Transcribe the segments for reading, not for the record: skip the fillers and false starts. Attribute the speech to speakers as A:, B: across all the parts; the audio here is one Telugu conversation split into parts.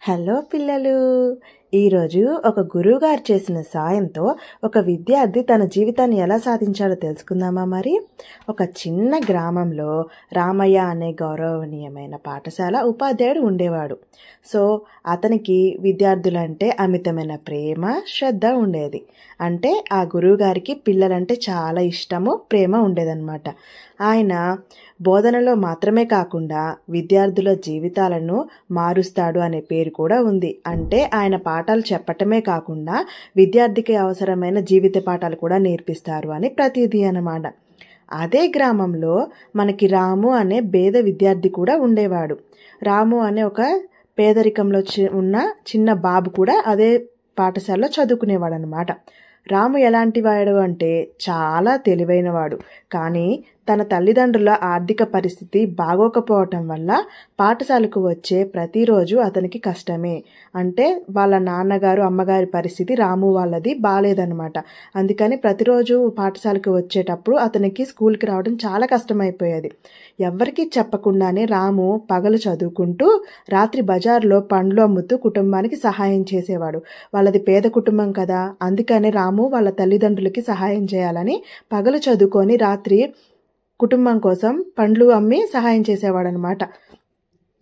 A: హలో పిల్లలు, ఈరోజు ఒక గురువుగారు చేసిన సాయంతో ఒక విద్యార్థి తన జీవితాన్ని ఎలా సాధించాడో తెలుసుకుందామా. మరి ఒక చిన్న గ్రామంలో రామయ్య అనే గౌరవనీయమైన పాఠశాల ఉపాధ్యాయుడు ఉండేవాడు. సో అతనికి విద్యార్థులంటే అమితమైన ప్రేమ, శ్రద్ధ ఉండేది. అంటే ఆ గురువుగారికి పిల్లలంటే చాలా ఇష్టము, ప్రేమ ఉండేదన్నమాట. ఆయన బోధనలో మాత్రమే కాకుండా విద్యార్థుల జీవితాలను మారుస్తాడు అనే పేరు కూడా ఉంది. అంటే ఆయన పాఠాలు చెప్పటమే కాకుండా విద్యార్థికి అవసరమైన జీవిత పాఠాలు కూడా నేర్పిస్తారు అని ప్రతీది అన్నమాట. అదే గ్రామంలో మనకి రాము అనే పేద విద్యార్థి కూడా ఉండేవాడు. రాము అనే ఒక పేదరికంలో ఉన్న చిన్న బాబు కూడా అదే పాఠశాలలో చదువుకునేవాడు అనమాట. రాము ఎలాంటి వాడు అంటే చాలా తెలివైనవాడు. కానీ తన తల్లిదండ్రుల ఆర్థిక పరిస్థితి బాగోకపోవటం వల్ల పాఠశాలకు వచ్చే ప్రతిరోజు అతనికి కష్టమే. అంటే వాళ్ళ నాన్నగారు అమ్మగారి పరిస్థితి రాము వాళ్ళది బాగాలేదన్నమాట. అందుకని ప్రతిరోజు పాఠశాలకు వచ్చేటప్పుడు అతనికి స్కూల్కి రావడం చాలా కష్టమైపోయేది. ఎవరికీ చెప్పకుండానే రాము పగలు చదువుకుంటూ రాత్రి బజార్లో పండ్లు అమ్ముతూ కుటుంబానికి సహాయం చేసేవాడు. వాళ్ళది పేద కుటుంబం కదా, అందుకని రాము వాళ్ళ తల్లిదండ్రులకి సహాయం చేయాలని పగలు చదువుకొని రాత్రి కుటుంబం కోసం పండ్లు అమ్మి సహాయం చేసేవాడు అనమాట.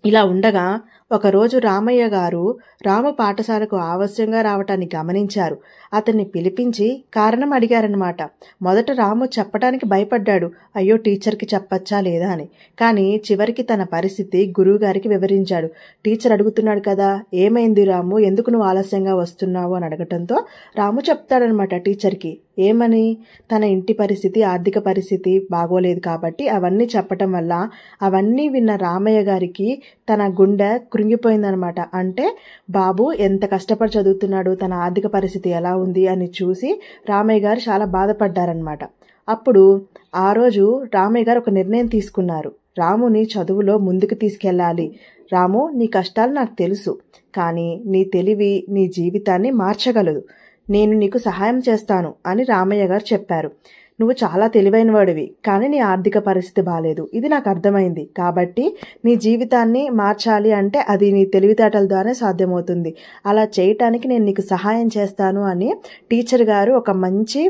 A: ఇలా ఉండగా ఒకరోజు రామయ్య గారు రాము పాఠశాలకు ఆలస్యంగా రావటాన్ని గమనించారు. అతన్ని పిలిపించి కారణం అడిగారనమాట. మొదట రాము చెప్పడానికి భయపడ్డాడు, అయ్యో టీచర్కి చెప్పచ్చా లేదా అని. కానీ చివరికి తన పరిస్థితి గురువుగారికి వివరించాడు. టీచర్ అడుగుతున్నాడు కదా, ఏమైంది రాము, ఎందుకు నువ్వు ఆలస్యంగా వస్తున్నావు అని అడగటంతో రాము చెప్తాడనమాట టీచర్కి. ఏమని? తన ఇంటి పరిస్థితి, ఆర్థిక పరిస్థితి బాగోలేదు కాబట్టి అవన్నీ చెప్పటం వల్ల అవన్నీ విన్న రామయ్య గారికి తన గుండె కృంగిపోయిందనమాట. అంటే బాబు ఎంత కష్టపడి చదువుతున్నాడు, తన ఆర్థిక పరిస్థితి ఎలా ఉంది అని చూసి రామయ్య గారు చాలా బాధపడ్డారనమాట. అప్పుడు ఆ రోజు రామయ్య గారు ఒక నిర్ణయం తీసుకున్నారు. రాముని చదువులో ముందుకు తీసుకెళ్ళాలి. రాము, నీ కష్టాలు నాకు తెలుసు, కానీ నీ తెలివి నీ జీవితాన్ని మార్చగలదు. నేను నీకు సహాయం చేస్తాను అని రామయ్య గారు చెప్పారు. నువ్వు చాలా తెలివైన వాడివి, కానీ నీ ఆర్థిక పరిస్థితి బాలేదు, ఇది నాకు అర్థమైంది. కాబట్టి నీ జీవితాన్ని మార్చాలి అంటే అది నీ తెలివితేటల ద్వారా సాధ్యమవుతుంది. అలా చేయటానికి నేను నీకు సహాయం చేస్తాను అని టీచర్ గారు ఒక మంచి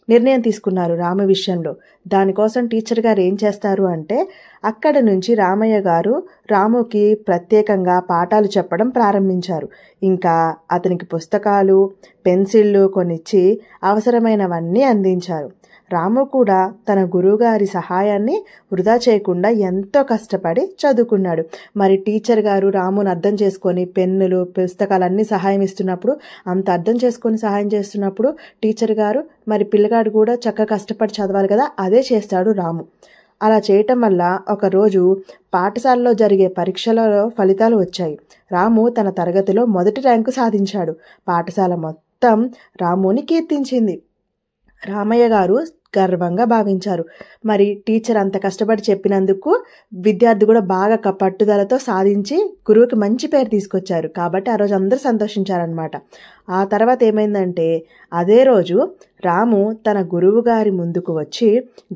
A: నిర్ణయం తీసుకున్నారు రాము విషయంలో. దానికోసం టీచర్ గారు ఏం చేస్తారు అంటే అక్కడ నుంచి రామయ్య గారు రాముకి ప్రత్యేకంగా పాఠాలు చెప్పడం ప్రారంభించారు. ఇంకా అతనికి పుస్తకాలు, పెన్సిళ్ళు కొనిచ్చి అవసరమైనవన్నీ అందించారు. రాము కూడా తన గురువుగారి సహాయాన్ని వృధా చేయకుండా ఎంతో కష్టపడి చదువుకున్నాడు. మరి టీచర్ గారు రామును అర్థం చేసుకొని పెన్నులు, పుస్తకాలన్నీ సహాయం ఇస్తున్నప్పుడు, అంత అర్థం చేసుకొని సహాయం చేస్తున్నప్పుడు టీచర్ గారు మరి పిల్లగాడు కూడా చక్కగా కష్టపడి చదవాలి కదా, అదే చేస్తాడు రాము. అలా చేయటం వల్ల ఒకరోజు పాఠశాలలో జరిగే పరీక్షలలో ఫలితాలు వచ్చాయి. రాము తన తరగతిలో మొదటి ర్యాంకు సాధించాడు. పాఠశాల మొత్తం రాముని కీర్తించింది. రామయ్య గారు గర్వంగా భావించారు. మరి టీచర్ అంత కష్టపడి చెప్పినందుకు విద్యార్థి కూడా బాగా పట్టుదలతో సాధించి గురువుకి మంచి పేరు తీసుకొచ్చారు. కాబట్టి ఆ రోజు అందరూ సంతోషించారనమాట. ఆ తర్వాత ఏమైందంటే అదే రోజు రాము తన గురువు గారి ముందుకు వచ్చి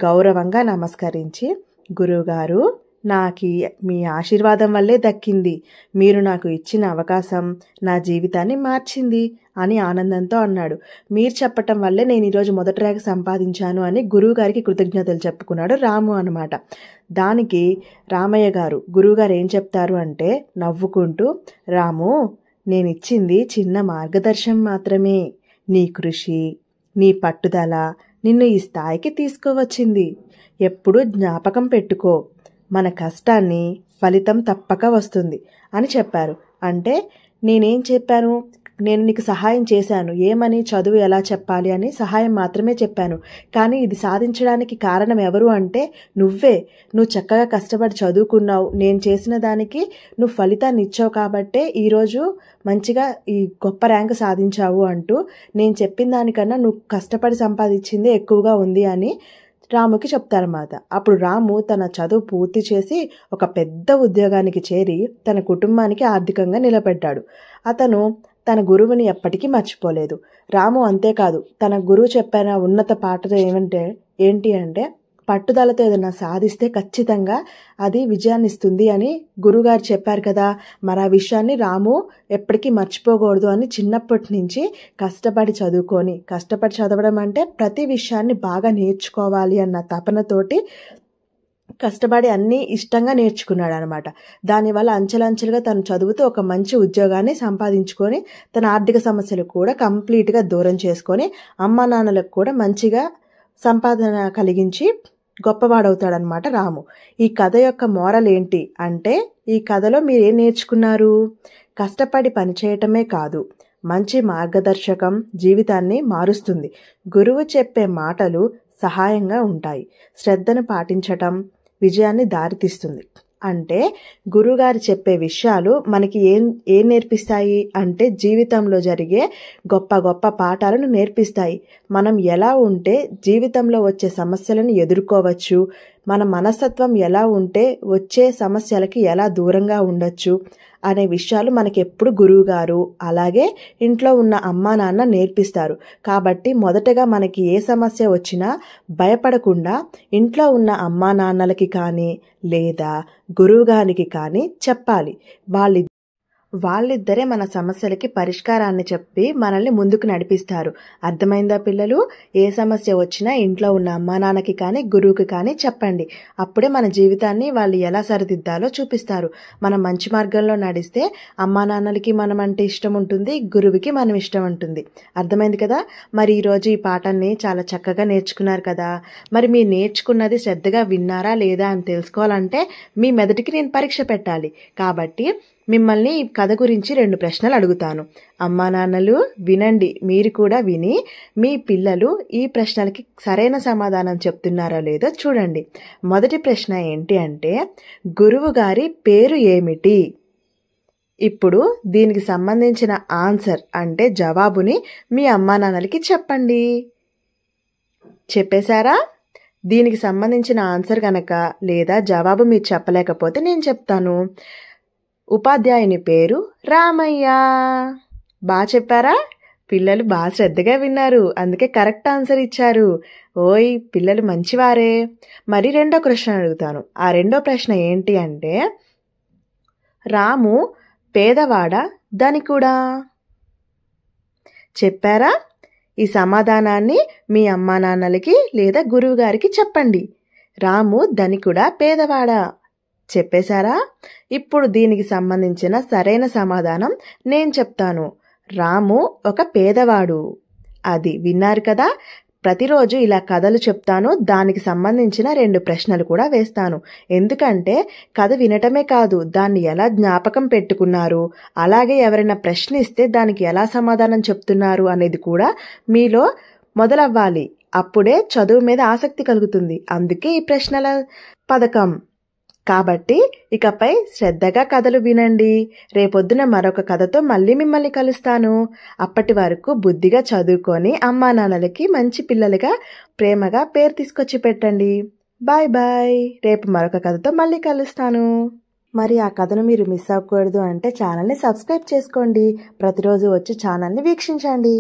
A: గౌరవంగా నమస్కరించి, గురువుగారు, నాకు మీ ఆశీర్వాదం వల్లే దక్కింది. మీరు నాకు ఇచ్చిన అవకాశం నా జీవితాన్ని మార్చింది అని ఆనందంతో అన్నాడు. మీరు చెప్పటం వల్లే నేను ఈరోజు మొదటి ర్యాంక్ సంపాదించాను అని గురువు గారికి కృతజ్ఞతలు చెప్పుకున్నాడు రాము అనమాట. దానికి రామయ్య గారు గురువుగారు ఏం చెప్తారు అంటే నవ్వుకుంటూ, రాము, నేను ఇచ్చింది చిన్న మార్గదర్శనం మాత్రమే. నీ కృషి, నీ పట్టుదల నిన్ను ఈ స్థాయికి తీసుకువచ్చింది. ఎప్పుడూ జ్ఞాపకం పెట్టుకో, మన కష్టాన్ని ఫలితం తప్పక వస్తుంది అని చెప్పారు. అంటే నేనేం చెప్పాను, నేను నీకు సహాయం చేశాను, ఏమని, చదువు ఎలా చెప్పాలి అని సహాయం మాత్రమే చెప్పాను. కానీ ఇది సాధించడానికి కారణం ఎవరు అంటే నువ్వే. నువ్వు చక్కగా కష్టపడి చదువుకున్నావు, నేను చేసిన దానికి నువ్వు ఫలితాన్ని ఇచ్చావు కాబట్టే ఈరోజు మంచిగా ఈ గొప్ప ర్యాంకు సాధించావు అంటూ నేను చెప్పిన దానికన్నా నువ్వు కష్టపడి సంపాదించిందే ఎక్కువగా ఉంది అని రాముకి చెప్తారన్నమాట. అప్పుడు రాము తన చదువు పూర్తి చేసి ఒక పెద్ద ఉద్యోగానికి చేరి తన కుటుంబానికి ఆర్థికంగా నిలబడ్డాడు. అతను తన గురువుని ఎప్పటికీ మర్చిపోలేదు. రాము అంతేకాదు, తన గురువు చెప్పిన ఉన్నత పాఠం ఏంటి అంటే పట్టుదలతో ఏదైనా సాధిస్తే ఖచ్చితంగా అది విజయాన్ని ఇస్తుంది అని గురువుగారు చెప్పారు కదా. మరి ఆ విషయాన్ని రాము ఎప్పటికీ మర్చిపోకూడదు అని చిన్నప్పటి నుంచి కష్టపడి చదవడం అంటే ప్రతి విషయాన్ని బాగా నేర్చుకోవాలి అన్న తపనతోటి కష్టపడి అన్నీ ఇష్టంగా నేర్చుకున్నాడు అనమాట. దానివల్ల అంచెలంచెలుగా తను చదువుతూ ఒక మంచి ఉద్యోగాన్ని సంపాదించుకొని తన ఆర్థిక సమస్యలు కూడా కంప్లీట్గా దూరం చేసుకొని అమ్మా నాన్నలకు కూడా మంచిగా సంపాదన కలిగించి గొప్పవాడవుతాడనమాట రాము. ఈ కథ యొక్క మోరల్ ఏంటి అంటే, ఈ కథలో మీరు ఏం నేర్చుకున్నారు? కష్టపడి పనిచేయటమే కాదు, మంచి మార్గదర్శకం జీవితాన్ని మారుస్తుంది. గురువు చెప్పే మాటలు సహాయంగా ఉంటాయి, శ్రద్ధను పాటించటం విజయాన్ని దారితీస్తుంది. అంటే గురువుగారు చెప్పే విషయాలు మనకి ఏం నేర్పిస్తాయి అంటే జీవితంలో జరిగే గొప్ప గొప్ప పాఠాలను నేర్పిస్తాయి. మనం ఎలా ఉంటే జీవితంలో వచ్చే సమస్యలను ఎదుర్కోవచ్చు, మన మనస్తత్వం ఎలా ఉంటే వచ్చే సమస్యలకి ఎలా దూరంగా ఉండొచ్చు అనే విషయాలు మనకి ఎప్పుడు గురువుగారు అలాగే ఇంట్లో ఉన్న అమ్మా నాన్న నేర్పిస్తారు. కాబట్టి మొదటగా మనకి ఏ సమస్య వచ్చినా భయపడకుండా ఇంట్లో ఉన్న అమ్మా నాన్నలకి కానీ లేదా గురువుగారికి కానీ చెప్పాలి. వాళ్ళిద్దరే మన సమస్యలకి పరిష్కారాన్ని చెప్పి మనల్ని ముందుకు నడిపిస్తారు. అర్థమైందా పిల్లలు? ఏ సమస్య వచ్చినా ఇంట్లో ఉన్న అమ్మా నాన్నకి కానీ గురువుకి కానీ చెప్పండి. అప్పుడే మన జీవితాన్ని వాళ్ళు ఎలా సరిదిద్దాలో చూపిస్తారు. మనం మంచి మార్గంలో నడిస్తే అమ్మా నాన్నలకి మనం అంటే ఇష్టం ఉంటుంది, గురువుకి మనం ఇష్టం ఉంటుంది. అర్థమైంది కదా? మరి ఈరోజు ఈ పాఠాన్ని చాలా చక్కగా నేర్చుకున్నారు కదా. మరి మీరు నేర్చుకున్నది శ్రద్ధగా విన్నారా లేదా అని తెలుసుకోవాలంటే మీ మెదటికి నేను పరీక్ష పెట్టాలి. కాబట్టి మిమ్మల్ని ఈ కథ గురించి 2 ప్రశ్నలు అడుగుతాను. అమ్మా నాన్నలు వినండి, మీరు కూడా విని మీ పిల్లలు ఈ ప్రశ్నలకి సరైన సమాధానం చెప్తున్నారో లేదో చూడండి. మొదటి ప్రశ్న ఏంటి అంటే, గురువు గారి పేరు ఏమిటి? ఇప్పుడు దీనికి సంబంధించిన ఆన్సర్ అంటే జవాబుని మీ అమ్మా నాన్నలకి చెప్పండి. చెప్పేశారా? దీనికి సంబంధించిన ఆన్సర్ కనుక లేదా జవాబు మీరు చెప్పలేకపోతే నేను చెప్తాను. ఉపాధ్యాయుని పేరు రామయ్య. బాగా చెప్పారా? పిల్లలు బాగా శ్రద్ధగా విన్నారు, అందుకే కరెక్ట్ ఆన్సర్ ఇచ్చారు. ఓయ్ పిల్లలు మంచివారే. మరి 2వ ప్రశ్న అడుగుతాను. ఆ 2వ ప్రశ్న ఏంటి అంటే, రాము పేదవాడా ధనికుడా? చెప్పారా? ఈ సమాధానాన్ని మీ అమ్మా నాన్నలకి లేదా గురువు గారికి చెప్పండి. రాము ధనికుడా పేదవాడా? చెప్పేశారా? ఇప్పుడు దీనికి సంబంధించిన సరైన సమాధానం నేను చెప్తాను. రాము ఒక పేదవాడు. అది విన్నారు కదా. ప్రతిరోజు ఇలా కథలు చెప్తాను, దానికి సంబంధించిన 2 ప్రశ్నలు కూడా వేస్తాను. ఎందుకంటే కథ వినటమే కాదు, దాన్ని ఎలా జ్ఞాపకం పెట్టుకున్నారు, అలాగే ఎవరైనా ప్రశ్న ఇస్తే దానికి ఎలా సమాధానం చెప్తున్నారు అనేది కూడా మీలో మొదలవ్వాలి. అప్పుడే చదువు మీద ఆసక్తి కలుగుతుంది. అందుకే ఈ ప్రశ్నల పథకం. కాబట్టి ఇకపై శ్రద్ధగా కథలు వినండి. రేపొద్దున మరొక కథతో మళ్ళీ మిమ్మల్ని కలుస్తాను. అప్పటి వరకు బుద్ధిగా చదువుకొని అమ్మా నాన్నలకి మంచి పిల్లలుగా ప్రేమగా పేరు తీసుకొచ్చి పెట్టండి. Bye bye. రేపు మరొక కథతో మళ్ళీ కలుస్తాను. మరి ఆ కథను మీరు మిస్ అవ్వకూడదు అంటే ఛానల్ని సబ్స్క్రైబ్ చేసుకోండి. ప్రతిరోజు వచ్చి ఛానల్ని వీక్షించండి.